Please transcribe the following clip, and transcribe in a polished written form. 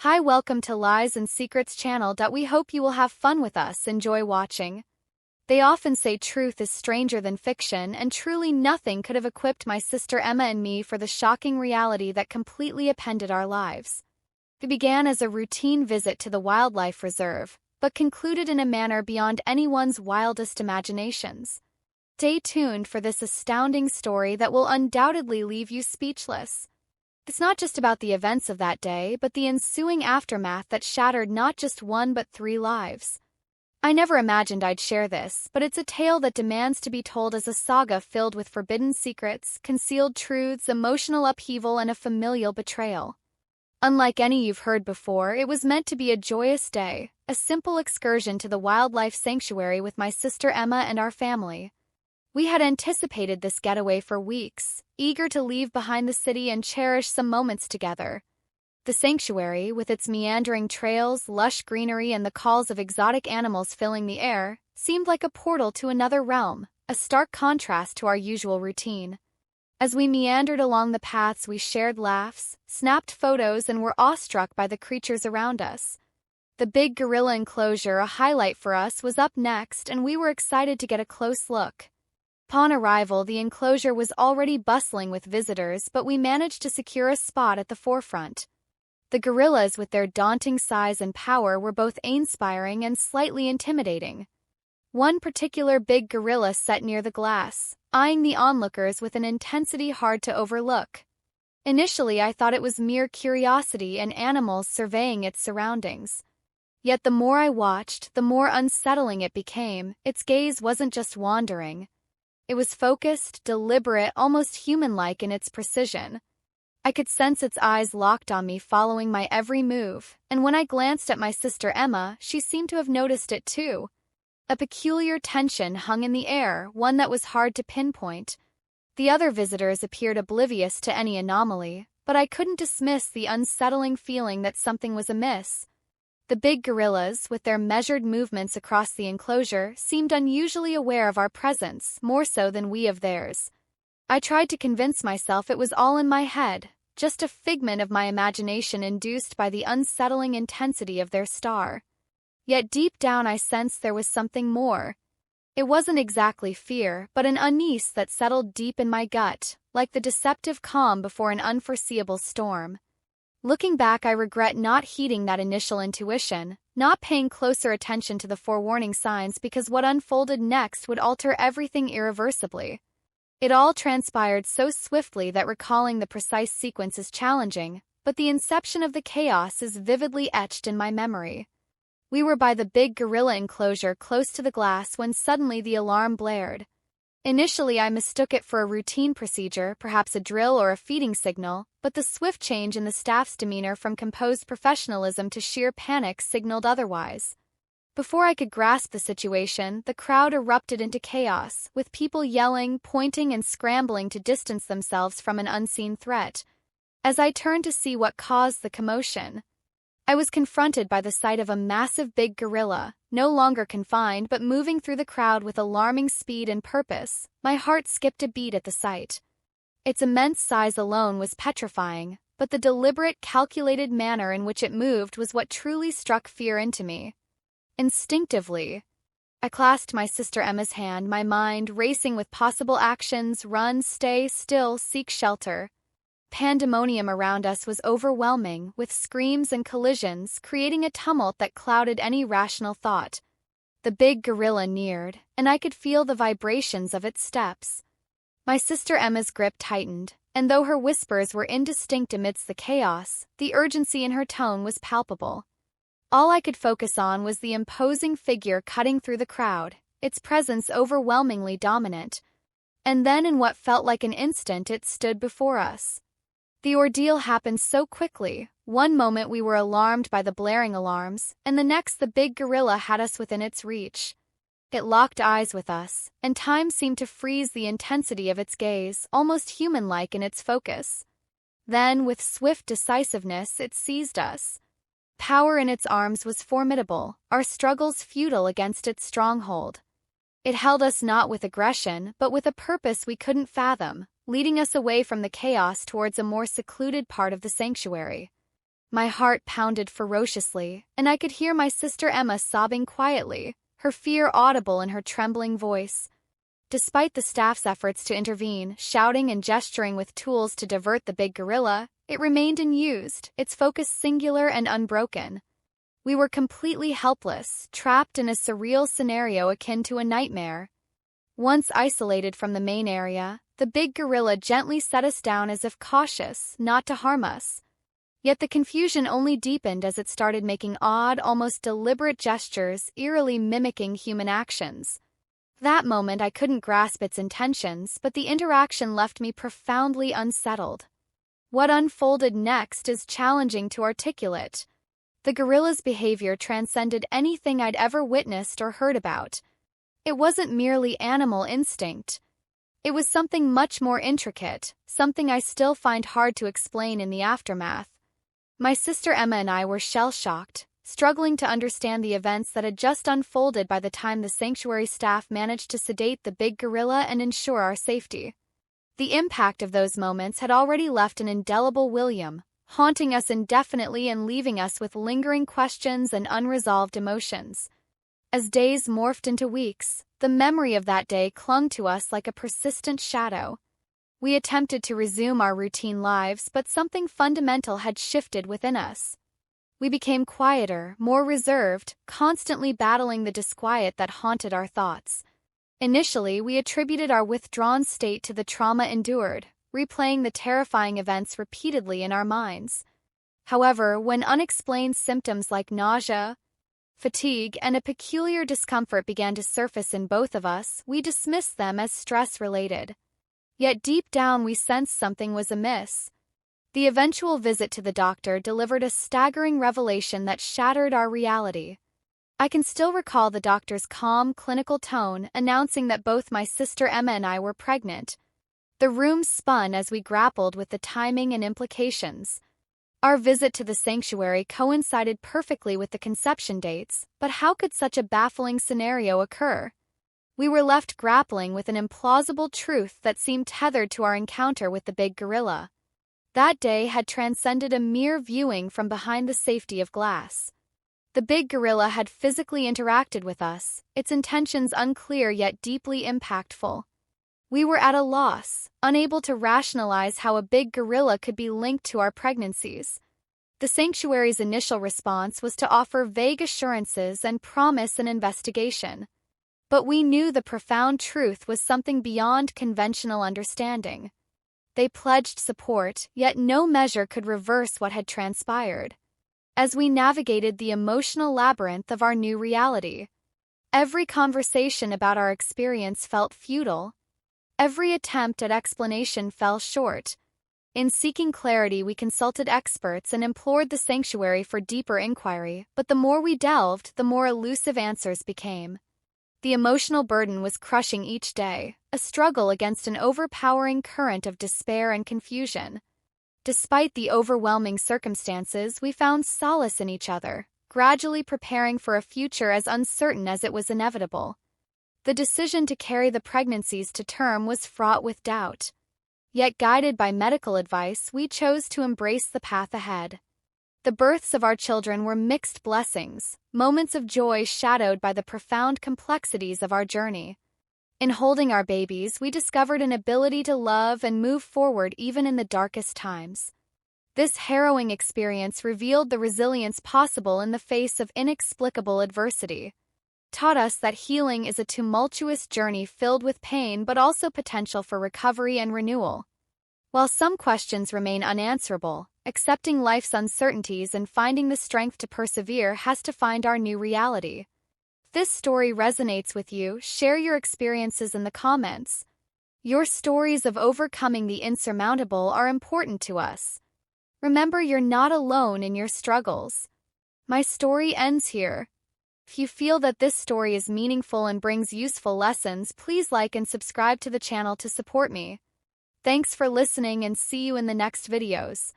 Hi, welcome to Lies and Secrets channel. We hope you will have fun with us. Enjoy watching. They often say truth is stranger than fiction, and truly nothing could have equipped my sister Emma and me for the shocking reality that completely upended our lives. It began as a routine visit to the wildlife reserve, but concluded in a manner beyond anyone's wildest imaginations. Stay tuned for this astounding story that will undoubtedly leave you speechless. It's not just about the events of that day, but the ensuing aftermath that shattered not just one but 3 lives. I never imagined I'd share this, but it's a tale that demands to be told as a saga filled with forbidden secrets, concealed truths, emotional upheaval, and a familial betrayal. Unlike any you've heard before, it was meant to be a joyous day, a simple excursion to the wildlife sanctuary with my sister Emma and our family. We had anticipated this getaway for weeks, eager to leave behind the city and cherish some moments together. The sanctuary, with its meandering trails, lush greenery, and the calls of exotic animals filling the air, seemed like a portal to another realm, a stark contrast to our usual routine. As we meandered along the paths, we shared laughs, snapped photos, and were awestruck by the creatures around us. The big gorilla enclosure, a highlight for us, was up next, and we were excited to get a close look. Upon arrival, the enclosure was already bustling with visitors, but we managed to secure a spot at the forefront. The gorillas, with their daunting size and power, were both awe-inspiring and slightly intimidating. One particular big gorilla sat near the glass, eyeing the onlookers with an intensity hard to overlook. Initially, I thought it was mere curiosity and animals surveying its surroundings. Yet the more I watched, the more unsettling it became. Its gaze wasn't just wandering. It was focused, deliberate, almost human-like in its precision. I could sense its eyes locked on me, following my every move, and when I glanced at my sister Emma, she seemed to have noticed it too. A peculiar tension hung in the air, one that was hard to pinpoint. The other visitors appeared oblivious to any anomaly, but I couldn't dismiss the unsettling feeling that something was amiss. The big gorillas, with their measured movements across the enclosure, seemed unusually aware of our presence, more so than we of theirs. I tried to convince myself it was all in my head, just a figment of my imagination induced by the unsettling intensity of their stare. Yet deep down I sensed there was something more. It wasn't exactly fear, but an unease that settled deep in my gut, like the deceptive calm before an unforeseeable storm. Looking back, I regret not heeding that initial intuition, not paying closer attention to the forewarning signs, because what unfolded next would alter everything irreversibly. It all transpired so swiftly that recalling the precise sequence is challenging, but the inception of the chaos is vividly etched in my memory. We were by the big gorilla enclosure close to the glass when suddenly the alarm blared. Initially, I mistook it for a routine procedure, perhaps a drill or a feeding signal, but the swift change in the staff's demeanor from composed professionalism to sheer panic signaled otherwise. Before I could grasp the situation, the crowd erupted into chaos, with people yelling, pointing, and scrambling to distance themselves from an unseen threat. As I turned to see what caused the commotion, I was confronted by the sight of a massive big gorilla, no longer confined but moving through the crowd with alarming speed and purpose. My heart skipped a beat at the sight. Its immense size alone was petrifying, but the deliberate, calculated manner in which it moved was what truly struck fear into me. Instinctively, I clasped my sister Emma's hand, my mind racing with possible actions: run, stay still, seek shelter. Pandemonium around us was overwhelming, with screams and collisions creating a tumult that clouded any rational thought. The big gorilla neared, and I could feel the vibrations of its steps. My sister Emma's grip tightened, and though her whispers were indistinct amidst the chaos, the urgency in her tone was palpable. All I could focus on was the imposing figure cutting through the crowd, its presence overwhelmingly dominant. And then, in what felt like an instant, it stood before us. The ordeal happened so quickly. One moment we were alarmed by the blaring alarms, and the next the big gorilla had us within its reach. It locked eyes with us, and time seemed to freeze the intensity of its gaze, almost human-like in its focus. Then, with swift decisiveness, it seized us. Power in its arms was formidable, our struggles futile against its stronghold. It held us not with aggression, but with a purpose we couldn't fathom, leading us away from the chaos towards a more secluded part of the sanctuary. My heart pounded ferociously, and I could hear my sister Emma sobbing quietly, her fear audible in her trembling voice. Despite the staff's efforts to intervene, shouting and gesturing with tools to divert the big gorilla, it remained unused, its focus singular and unbroken. We were completely helpless, trapped in a surreal scenario akin to a nightmare. Once isolated from the main area, the big gorilla gently set us down as if cautious, not to harm us. Yet the confusion only deepened as it started making odd, almost deliberate gestures, eerily mimicking human actions. That moment I couldn't grasp its intentions, but the interaction left me profoundly unsettled. What unfolded next is challenging to articulate. The gorilla's behavior transcended anything I'd ever witnessed or heard about. It wasn't merely animal instinct. It was something much more intricate, something I still find hard to explain in the aftermath. My sister Emma and I were shell-shocked, struggling to understand the events that had just unfolded by the time the sanctuary staff managed to sedate the big gorilla and ensure our safety. The impact of those moments had already left an indelible William, haunting us indefinitely and leaving us with lingering questions and unresolved emotions. As days morphed into weeks, the memory of that day clung to us like a persistent shadow. We attempted to resume our routine lives, but something fundamental had shifted within us. We became quieter, more reserved, constantly battling the disquiet that haunted our thoughts. Initially, we attributed our withdrawn state to the trauma endured, replaying the terrifying events repeatedly in our minds. However, when unexplained symptoms like nausea, fatigue, and a peculiar discomfort began to surface in both of us, we dismissed them as stress-related. Yet deep down we sensed something was amiss. The eventual visit to the doctor delivered a staggering revelation that shattered our reality. I can still recall the doctor's calm, clinical tone announcing that both my sister Emma and I were pregnant. The room spun as we grappled with the timing and implications. Our visit to the sanctuary coincided perfectly with the conception dates, but how could such a baffling scenario occur? We were left grappling with an implausible truth that seemed tethered to our encounter with the big gorilla. That day had transcended a mere viewing from behind the safety of glass. The big gorilla had physically interacted with us, its intentions unclear yet deeply impactful. We were at a loss, unable to rationalize how a big gorilla could be linked to our pregnancies. The sanctuary's initial response was to offer vague assurances and promise an investigation. But we knew the profound truth was something beyond conventional understanding. They pledged support, yet no measure could reverse what had transpired. As we navigated the emotional labyrinth of our new reality, every conversation about our experience felt futile. Every attempt at explanation fell short. In seeking clarity, we consulted experts and implored the sanctuary for deeper inquiry, but the more we delved, the more elusive answers became. The emotional burden was crushing each day, a struggle against an overpowering current of despair and confusion. Despite the overwhelming circumstances, we found solace in each other, gradually preparing for a future as uncertain as it was inevitable. The decision to carry the pregnancies to term was fraught with doubt. Yet guided by medical advice, we chose to embrace the path ahead. The births of our children were mixed blessings, moments of joy shadowed by the profound complexities of our journey. In holding our babies, we discovered an ability to love and move forward even in the darkest times. This harrowing experience revealed the resilience possible in the face of inexplicable adversity, taught us that healing is a tumultuous journey filled with pain but also potential for recovery and renewal. While some questions remain unanswerable, accepting life's uncertainties and finding the strength to persevere has to find our new reality. If this story resonates with you, share your experiences in the comments. Your stories of overcoming the insurmountable are important to us. Remember, you're not alone in your struggles. My story ends here. If you feel that this story is meaningful and brings useful lessons, please like and subscribe to the channel to support me. Thanks for listening and see you in the next videos.